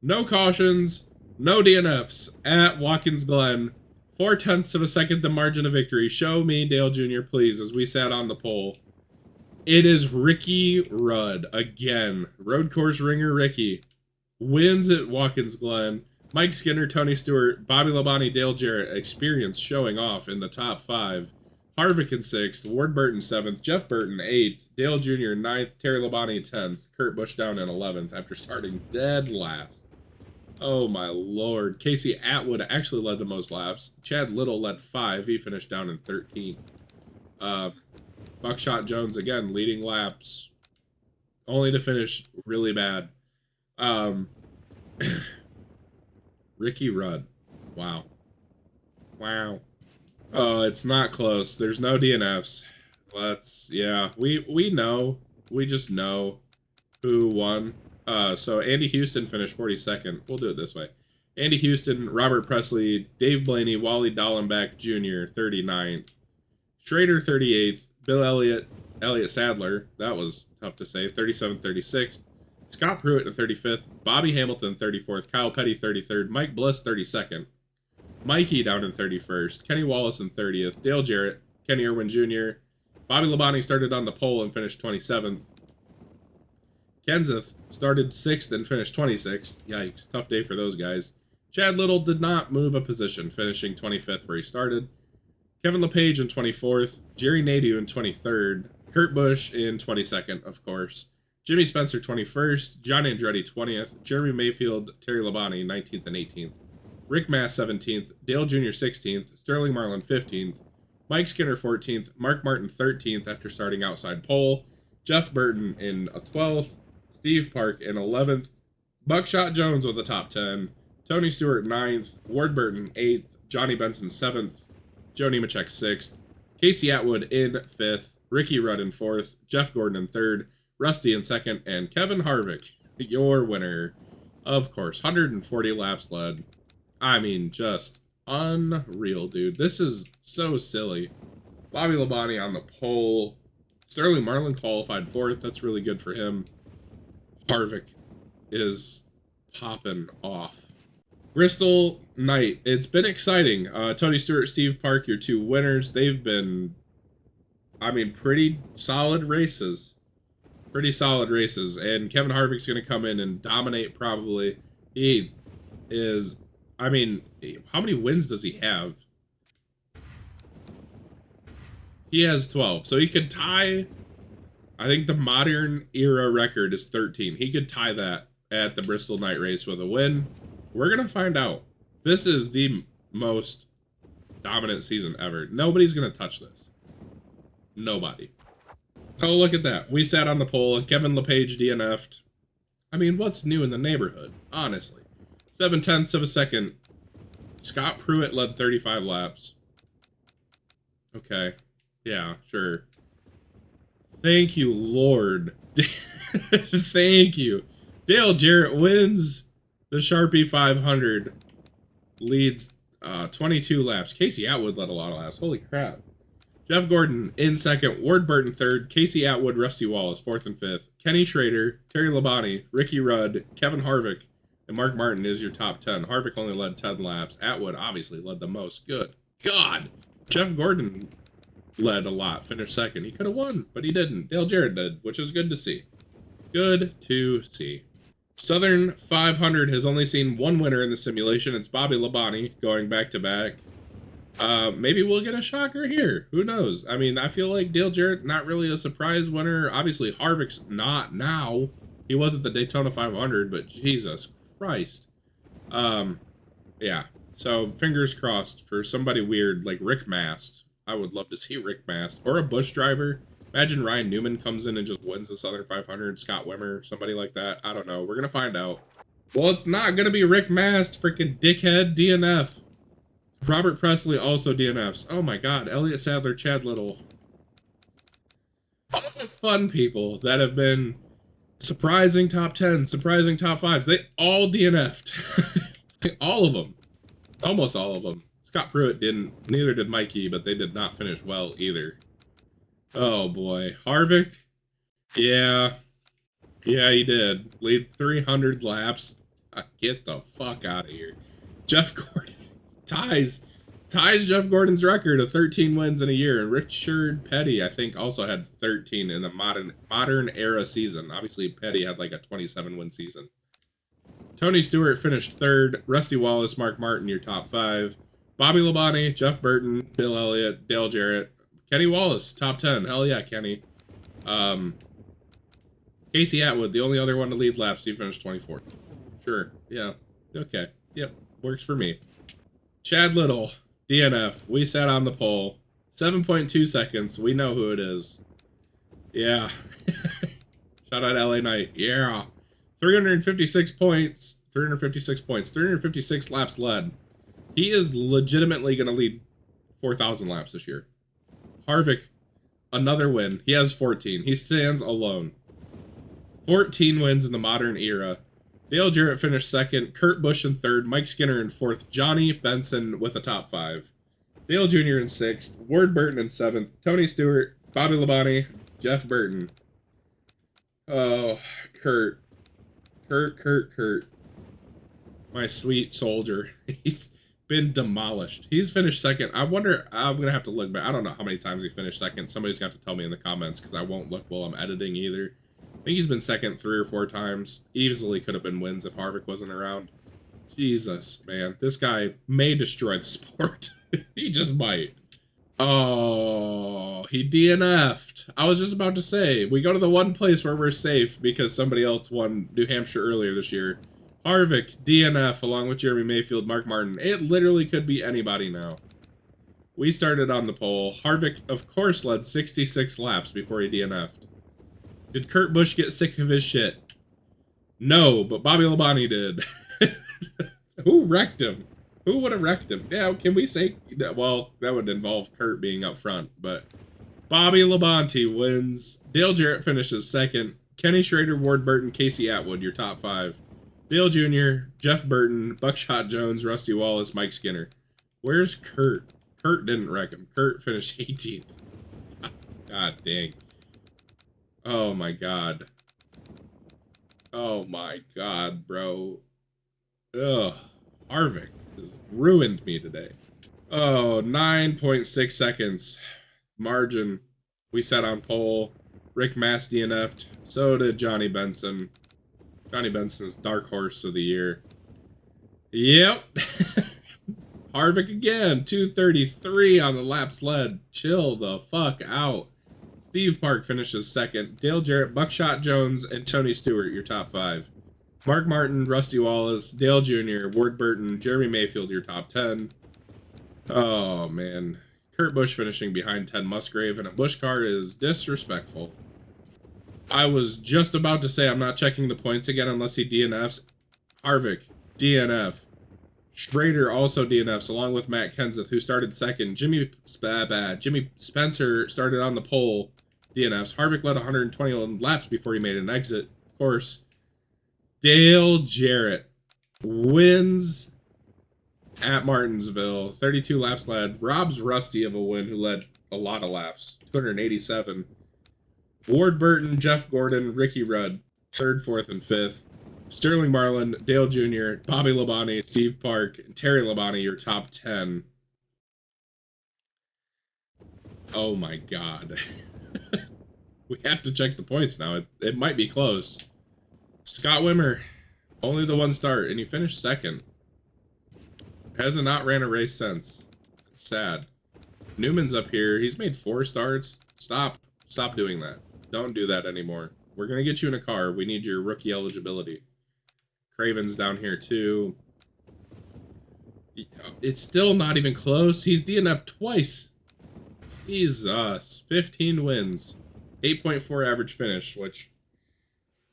No cautions, no DNFs at Watkins Glen. 0.4 of a second the margin of victory. Show me Dale Jr., please, as we sat on the pole. It is Ricky Rudd again. Road course ringer Ricky wins at Watkins Glen. Mike Skinner, Tony Stewart, Bobby Labonte, Dale Jarrett, experience showing off in the top 5. Harvick in 6th, Ward Burton 7th, Jeff Burton 8th, Dale Jr. 9th, Terry Labonte 10th, Kurt Busch down in 11th after starting dead last. Oh my lord. Casey Atwood actually led the most laps. Chad Little led 5. He finished down in 13th. Buckshot Jones, again, leading laps. Only to finish really bad. Ricky Rudd. Wow. Wow. Oh, it's not close. There's no DNFs. Yeah, we know. We just know who won. So Andy Houston finished 42nd. We'll do it this way. Andy Houston, Robert Presley, Dave Blaney, Wally Dallenbach Jr., 39th. Schrader, 38th. Bill Elliott Sadler, that was tough to say, 37th, 36th. Scott Pruitt in 35th. Bobby Hamilton, 34th. Kyle Petty, 33rd. Mike Bliss, 32nd. Mikey down in 31st. Kenny Wallace in 30th. Dale Jarrett, Kenny Irwin Jr. Bobby Labonte started on the pole and finished 27th. Kenseth started 6th and finished 26th. Yikes, tough day for those guys. Chad Little did not move a position, finishing 25th where he started. Kevin LePage in 24th. Jerry Nadeau in 23rd. Kurt Busch in 22nd, of course. Jimmy Spencer 21st. John Andretti 20th. Jeremy Mayfield, Terry Labonte 19th and 18th. Rick Mass 17th. Dale Jr. 16th. Sterling Marlin 15th. Mike Skinner 14th. Mark Martin 13th after starting outside pole. Jeff Burton in 12th. Steve Park in 11th. Buckshot Jones with the top 10. Tony Stewart 9th. Ward Burton 8th. Johnny Benson 7th. Joe Nemechek 6th. Casey Atwood in 5th. Ricky Rudd in 4th. Jeff Gordon in 3rd. Rusty in 2nd. And Kevin Harvick, your winner. Of course, 140 laps led. I mean, just unreal, dude. This is so silly. Bobby Labonte on the pole. Sterling Marlin qualified 4th. That's really good for him. Harvick is popping off. Bristol night. It's been exciting. Tony Stewart, Steve Park, your two winners. They've been, I mean, pretty solid races. Pretty solid races. And Kevin Harvick's going to come in and dominate probably. He is, I mean, how many wins does he have? He has 12. So he could tie, I think the modern era record is 13. He could tie that at the Bristol night race with a win. We're going to find out. This is the most dominant season ever. Nobody's going to touch this. Nobody. Oh, look at that. We sat on the pole and Kevin LePage DNF'd. I mean, what's new in the neighborhood? Honestly. 7/10 of a second. Scott Pruitt led 35 laps. Okay. Yeah, sure. Thank you, Lord. Thank you. Dale Jarrett wins the Sharpie 500. Leads 22 laps. Casey Atwood led a lot of laps. Holy crap. Jeff Gordon in 2nd. Ward Burton 3rd. Casey Atwood, Rusty Wallace 4th and 5th. Kenny Schrader, Terry Labonte, Ricky Rudd, Kevin Harvick, and Mark Martin is your top 10. Harvick only led 10 laps. Atwood obviously led the most. Good God. Jeff Gordon led a lot. Finished 2nd. He could have won, but he didn't. Dale Jarrett did, which is good to see. Good to see. Southern 500 has only seen one winner in the simulation. It's Bobby Labonte going back-to-back. Maybe we'll get a shocker here. Who knows? I mean, I feel like Dale Jarrett, not really a surprise winner. Obviously, Harvick's not now. He was at the Daytona 500, but Jesus Christ. Yeah. So, fingers crossed for somebody weird like Rick Mast. I would love to see Rick Mast. Or a Busch driver. Imagine Ryan Newman comes in and just wins the Southern 500. Scott Wimmer, somebody like that. I don't know. We're going to find out. Well, it's not going to be Rick Mast. Freaking dickhead DNF. Robert Presley also DNFs. Oh my God. Elliott Sadler, Chad Little. All the fun people that have been surprising top 10s, surprising top 5s, they all DNF'd. All of them. Almost all of them. Scott Pruitt didn't. Neither did Mikey, but they did not finish well either. Oh boy. Harvick? Yeah. Yeah, he did. Lead 300 laps. Get the fuck out of here. Jeff Gordon ties Jeff Gordon's record of 13 wins in a year. And Richard Petty, I think, also had 13 in the modern era season. Obviously, Petty had like a 27-win season. Tony Stewart finished 3rd. Rusty Wallace, Mark Martin, your top 5. Bobby Labonte, Jeff Burton, Bill Elliott, Dale Jarrett, Kenny Wallace, top 10. Hell yeah, Kenny. Casey Atwood, the only other one to lead laps, he finished 24th. Sure, yeah. Okay. Yep. Works for me. Chad Little, DNF. We sat on the pole. 7.2 seconds. We know who it is. Yeah. Shout out LA Knight. Yeah. 356 points. 356 points. 356 laps led. He is legitimately going to lead 4,000 laps this year. Harvick, another win. He has 14. He stands alone. 14 wins in the modern era. Dale Jarrett finished second. Kurt Busch in third. Mike Skinner in fourth. Johnny Benson with a top 5. Dale Jr. in sixth. Ward Burton in seventh. Tony Stewart. Bobby Labonte. Jeff Burton. Oh, Kurt. Kurt. My sweet soldier. He's been demolished. He's finished second. I wonder, I'm going to have to look back. I don't know how many times he finished second. Somebody's got to tell me in the comments because I won't look while I'm editing either. I think he's been second 3 or 4 times. Easily could have been wins if Harvick wasn't around. Jesus, man. This guy may destroy the sport. He just might. Oh, he DNF'd. I was just about to say, we go to the one place where we're safe because somebody else won New Hampshire earlier this year. Harvick, DNF, along with Jeremy Mayfield, Mark Martin. It literally could be anybody now. We started on the pole. Harvick, of course, led 66 laps before he DNF'd. Did Kurt Busch get sick of his shit? No, but Bobby Labonte did. Who wrecked him? Who would have wrecked him? Yeah, can we say that? Well, that would involve Kurt being up front, but Bobby Labonte wins. Dale Jarrett finishes second. Kenny Schrader, Ward Burton, Casey Atwood, your top 5. Dale Jr., Jeff Burton, Buckshot Jones, Rusty Wallace, Mike Skinner. Where's Kurt? Kurt didn't wreck him. Kurt finished 18th. God dang. Oh my god. Oh my god, bro. Ugh. Harvick has ruined me today. Oh, 9.6 seconds. Margin. We sat on pole. Rick Mast DNF'd. So did Johnny Benson. Johnny Benson's dark horse of the year. Yep. Harvick again. 233 on the laps led. Chill the fuck out. Steve Park finishes second. Dale Jarrett, Buckshot Jones, and Tony Stewart, your top 5. Mark Martin, Rusty Wallace, Dale Jr., Ward Burton, Jeremy Mayfield, your top 10. Oh, man. Kurt Busch finishing behind Ted Musgrave, and a Busch car is disrespectful. I was just about to say I'm not checking the points again unless he DNFs. Harvick, DNF. Schrader also DNFs, along with Matt Kenseth, who started second. Jimmy Spencer started on the pole, DNFs. Harvick led 121 laps before he made an exit, of course. Dale Jarrett wins at Martinsville. 32 laps led. Rob's Rusty of a win, who led a lot of laps. 287. Ward Burton, Jeff Gordon, Ricky Rudd, 3rd, 4th, and 5th. Sterling Marlin, Dale Jr., Bobby Labonte, Steve Park, and Terry Labonte, your top 10. Oh my god. We have to check the points now. It might be close. Scott Wimmer, only the one start, and he finished second. Hasn't not ran a race since. It's sad. Newman's up here. He's made 4 starts. Stop doing that. Don't do that anymore. We're going to get you in a car. We need your rookie eligibility. Craven's down here too. It's still not even close. He's DNF'd twice. Jesus. 15 wins. 8.4 average finish, which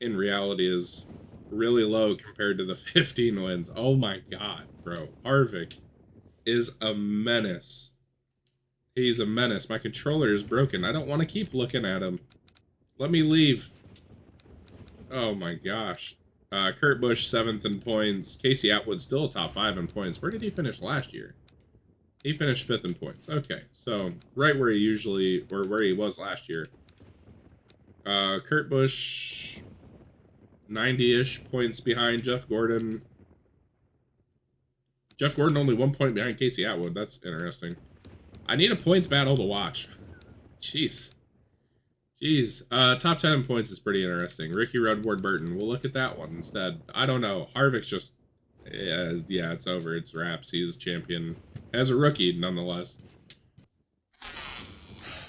in reality is really low compared to the 15 wins. Oh my god, bro. Harvick is a menace. He's a menace. My controller is broken. I don't want to keep looking at him. Let me leave. Oh my gosh. Kurt Busch 7th in points. Casey Atwood still top 5 in points. Where did he finish last year? He finished 5th in points. Okay, so right where he was last year. Kurt Busch 90-ish points behind Jeff Gordon. Jeff Gordon only 1 point behind Casey Atwood. That's interesting. I need a points battle to watch. Jeez. Top 10 in points is pretty interesting. Ricky Rudd, Ward Burton. We'll look at that one instead. I don't know. Harvick's just... Yeah, it's over. It's wraps. He's champion. As a rookie, nonetheless.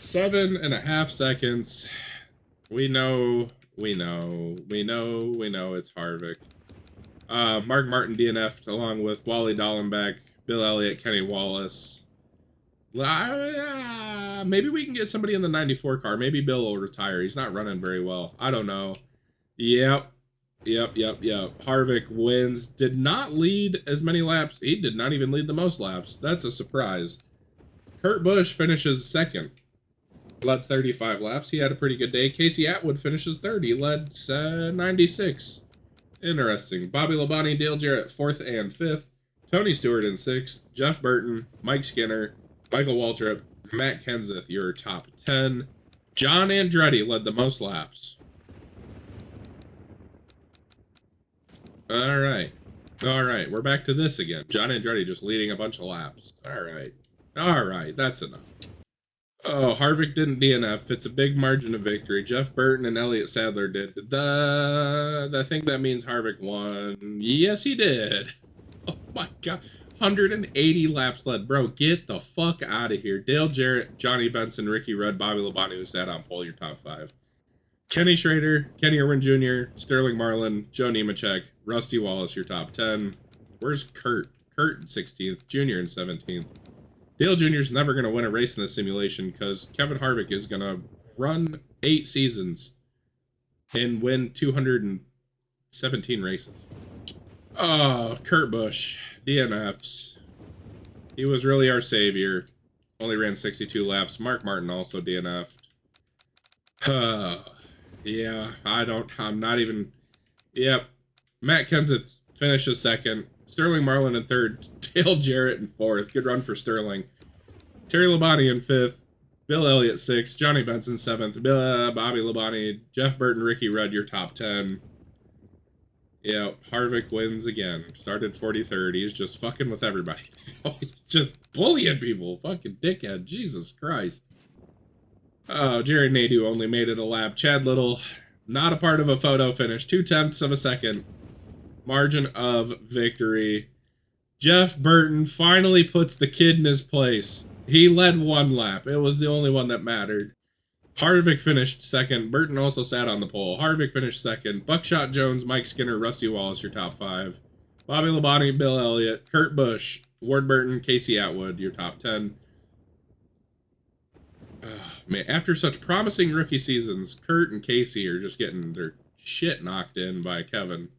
7.5 seconds. We know it's Harvick. Mark Martin DNF'd along with Wally Dallenbach, Bill Elliott, Kenny Wallace. Maybe we can get somebody in the 94 car. Maybe Bill will retire. He's not running very well. I don't know. Yep. Harvick wins. Did not lead as many laps. He did not even lead the most laps. That's a surprise. Kurt Busch finishes second. Led 35 laps. He had a pretty good day. Casey Atwood finishes third. He led 96. Interesting. Bobby Labonte, Dale Jarrett, 4th and 5th. Tony Stewart in 6th. Jeff Burton, Mike Skinner, Michael Waltrip, Matt Kenseth, your top 10. John Andretti led the most laps. All right. We're back to this again. John Andretti just leading a bunch of laps. All right. That's enough. Oh, Harvick didn't DNF. It's a big margin of victory. Jeff Burton and Elliott Sadler did. I think that means Harvick won. Yes, he did. Oh my God. 180 laps led. Bro, get the fuck out of here. Dale Jarrett, Johnny Benson, Ricky Rudd, Bobby Labonte, who sat on pole, your top 5. Kenny Schrader, Kenny Irwin Jr., Sterling Marlin, Joe Nemechek, Rusty Wallace, your top 10. Where's Kurt? Kurt in 16th, Jr. in 17th. Dale Jr.'s never going to win a race in this simulation because Kevin Harvick is going to run 8 seasons and win 217 races. Oh, Kurt Busch, DNFs. He was really our savior. Only ran 62 laps. Mark Martin also DNF'd. Yeah, I'm not even... Yep. Matt Kenseth finishes second. Sterling Marlin in third. Dale Jarrett in fourth. Good run for Sterling. Terry Labonte in fifth. Bill Elliott sixth. Johnny Benson seventh. Bobby Labonte. Jeff Burton, Ricky Rudd, your top 10. Yeah, Harvick wins again. Started 43rd. He's just fucking with everybody. He's just bullying people. Fucking dickhead. Jesus Christ. Oh, Jerry Nadeau only made it a lap. Chad Little, not a part of a photo finish. 0.2 of a second. Margin of victory. Jeff Burton finally puts the kid in his place. He led 1 lap. It was the only one that mattered. Harvick finished second. Burton also sat on the pole. Harvick finished second. Buckshot Jones, Mike Skinner, Rusty Wallace, your top 5. Bobby Labonte, Bill Elliott, Kurt Busch, Ward Burton, Casey Atwood, your top 10. Man, after such promising rookie seasons, Kurt and Casey are just getting their shit knocked in by Kevin.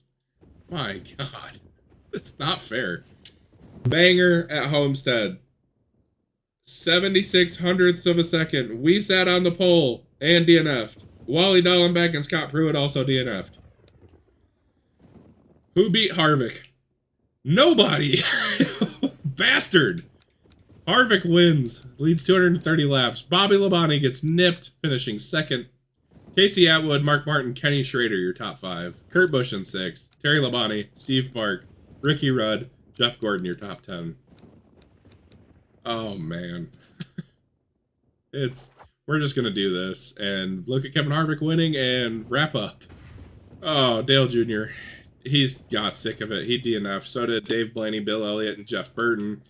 My God. It's not fair. Banger at Homestead. 76 hundredths of a second. We sat on the pole and DNF'd. Wally Dallenbach and Scott Pruitt also DNF'd. Who beat Harvick? Nobody. Bastard. Harvick wins. Leads 230 laps. Bobby Labonte gets nipped, finishing second. Casey Atwood, Mark Martin, Kenny Schrader, your top 5. Kurt Busch in 6th. Terry Labonte, Steve Park, Ricky Rudd, Jeff Gordon, your top 10. Oh, man. We're just going to do this and look at Kevin Harvick winning and wrap up. Oh, Dale Jr., he's got sick of it. He DNF'd. So did Dave Blaney, Bill Elliott, and Jeff Burton.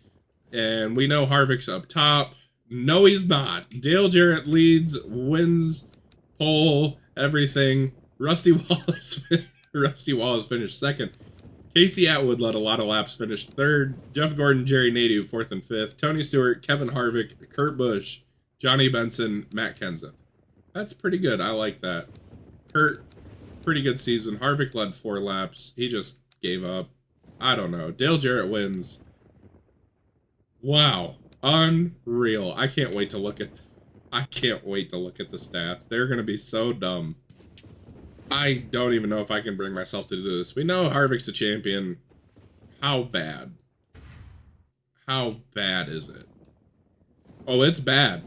And we know Harvick's up top. No, he's not. Dale Jarrett leads, wins, pole, everything. Rusty Wallace finished second. Casey Atwood led a lot of laps, finished third. Jeff Gordon, Jerry Nadeau, 4th and 5th. Tony Stewart, Kevin Harvick, Kurt Busch, Johnny Benson, Matt Kenseth. That's pretty good. I like that. Kurt, pretty good season. Harvick led 4 laps. He just gave up. I don't know. Dale Jarrett wins. Wow. Unreal. I can't wait to look at the stats. They're going to be so dumb. I don't even know if I can bring myself to do this. We know Harvick's a champion. How bad? How bad is it? Oh, it's bad.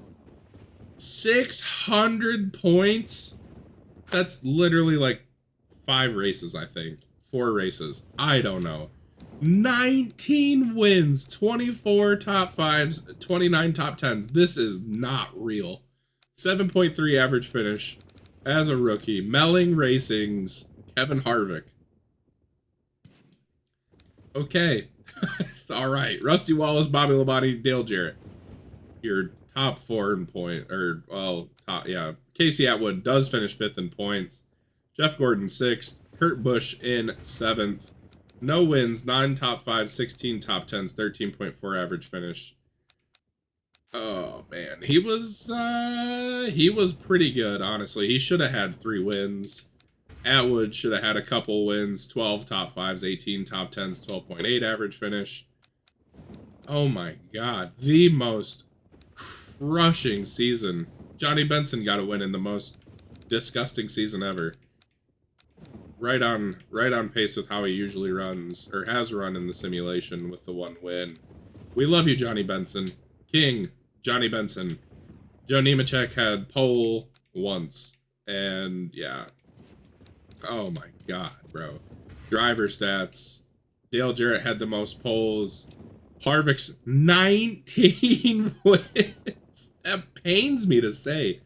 600 points? That's literally like 5 races, I think. 4 races. I don't know. 19 wins, 24 top 5s, 29 top 10s. This is not real. 7.3 average finish as a rookie. Melling Racing's Kevin Harvick. Okay. All right. Rusty Wallace, Bobby Labonte, Dale Jarrett. Your top 4 in point, or, well, top, yeah. Casey Atwood does finish 5th in points. Jeff Gordon 6th. Kurt Busch in 7th. No wins, 9 top 5s, 16 top 10s, 13.4 average finish. Oh man, he was pretty good, honestly. He should have had 3 wins. Atwood should have had a couple wins, 12 top 5s, 18 top 10s, 12.8 average finish. Oh my god, the most crushing season. Johnny Benson got a win in the most disgusting season ever. Right on pace with how he usually runs, or has run in the simulation with the 1 win. We love you, Johnny Benson. King, Johnny Benson. Joe Nemechek had pole once, and yeah. Oh my god, bro. Driver stats. Dale Jarrett had the most poles. Harvick's 19 wins. That pains me to say.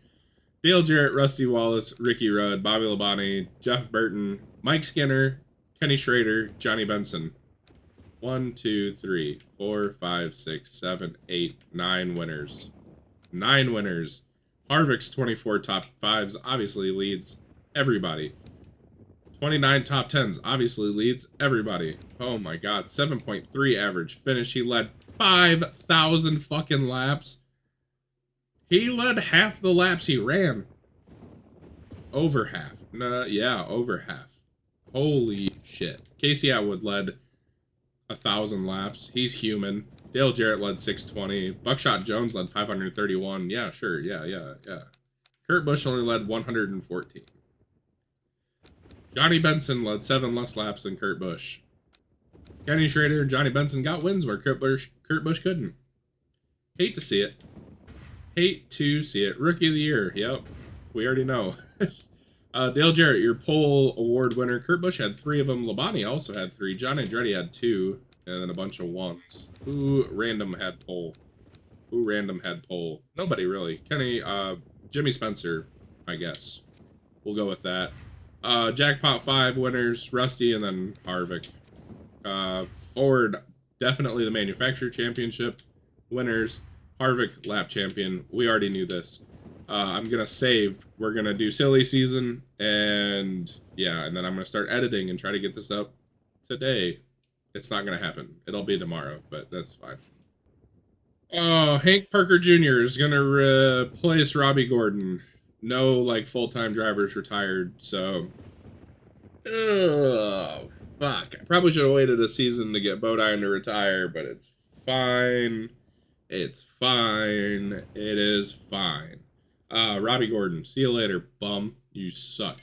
Dale Jarrett, Rusty Wallace, Ricky Rudd, Bobby Labonte, Jeff Burton, Mike Skinner, Kenny Schrader, Johnny Benson. 1, 2, 3, 4, 5, 6, 7, 8, 9 winners. 9 winners. Harvick's 24 top 5s obviously leads everybody. 29 top 10s obviously leads everybody. Oh my god, 7.3 average finish. He led 5,000 fucking laps. He led half the laps he ran. Over half. Yeah, over half. Holy shit. Casey Atwood led 1,000 laps. He's human. Dale Jarrett led 620. Buckshot Jones led 531. Yeah, sure. Yeah. Kurt Busch only led 114. Johnny Benson led 7 less laps than Kurt Busch. Kenny Schrader and Johnny Benson got wins where Kurt Busch couldn't. Hate to see it. Hate to see it. Rookie of the year. Yep. We already know. Dale Jarrett, your pole award winner. Kurt Busch had 3 of them. Labonte also had 3. John Andretti had 2. And then a bunch of 1s. Who random had pole? Nobody really. Kenny, Jimmy Spencer, I guess. We'll go with that. Jackpot 5 winners. Rusty and then Harvick. Ford, definitely the manufacturer championship winners. Harvick, lap champion. We already knew this. I'm going to save. We're going to do silly season. And yeah, and then I'm going to start editing and try to get this up today. It's not going to happen. It'll be tomorrow, but that's fine. Oh, Hank Parker Jr. is going to replace Robbie Gordon. No, like, full-time drivers retired, so... Oh, fuck. I probably should have waited a season to get Bodine to retire, but it's fine. It's fine. It is fine. Robbie Gordon, see you later, bum. You suck.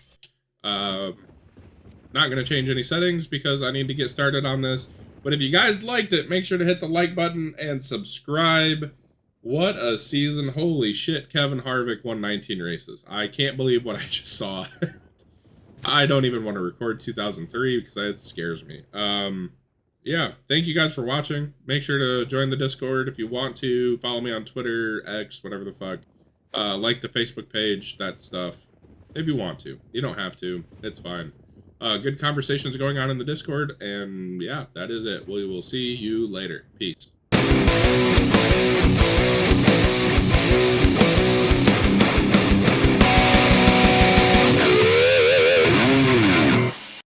Not going to change any settings because I need to get started on this. But if you guys liked it, make sure to hit the like button and subscribe. What a season. Holy shit, Kevin Harvick won 19 races. I can't believe what I just saw. I don't even want to record 2003 because it scares me. Yeah, thank you guys for watching. Make sure to join the Discord if you want to. Follow me on Twitter, X, whatever the fuck. Like the Facebook page, that stuff. If you want to. You don't have to. It's fine. Good conversations going on in the Discord. And yeah, that is it. We will see you later. Peace.